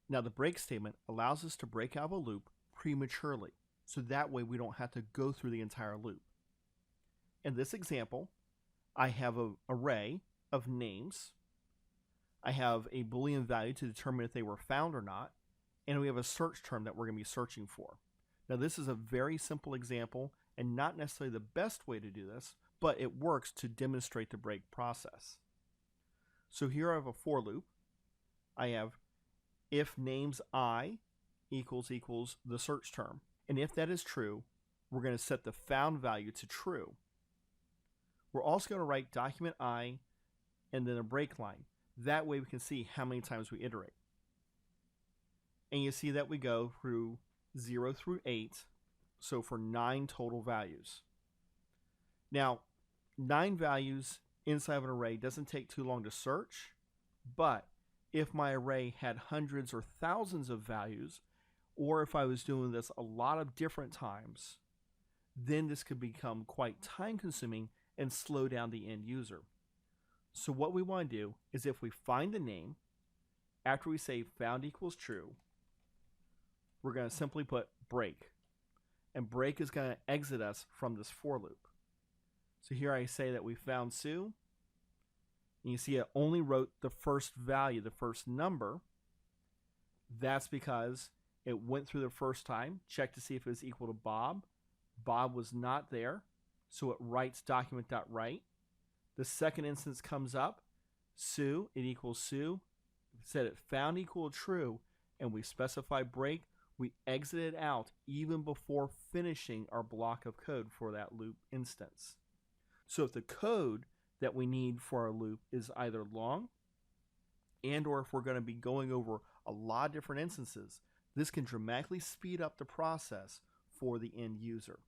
Now the break statement allows us to break out of a loop prematurely, so that way we don't have to go through the entire loop. In this example, I have an array of names. I have a Boolean value to determine if they were found or not, and we have a search term that we're going to be searching for. Now this is a very simple example and not necessarily the best way to do this, but it works to demonstrate the break process. So here I have a for loop. I have if names I equals the search term. And if that is true, we're going to set the found value to true. We're also going to write document I and then a break line. That way we can see how many times we iterate. And you see that we go through 0 through 8, so for 9 total values. Now, 9 values inside of an array doesn't take too long to search, but if my array had hundreds or thousands of values, or if I was doing this a lot of different times, then this could become quite time consuming and slow down the end user. So what we want to do is if we find the name, after we say found equals true, we're going to simply put break. And break is going to exit us from this for loop. So here I say that we found Sue. And you see it only wrote the first value, the first number. That's because it went through the first time, checked to see if it was equal to Bob. Bob was not there, so it writes document.write. The second instance comes up, Sue, it equals Sue. Said it found equal true, and we specify break. We exit it out even before finishing our block of code for that loop instance. So if the code that we need for our loop is either long and or if we're going to be going over a lot of different instances, this can dramatically speed up the process for the end user.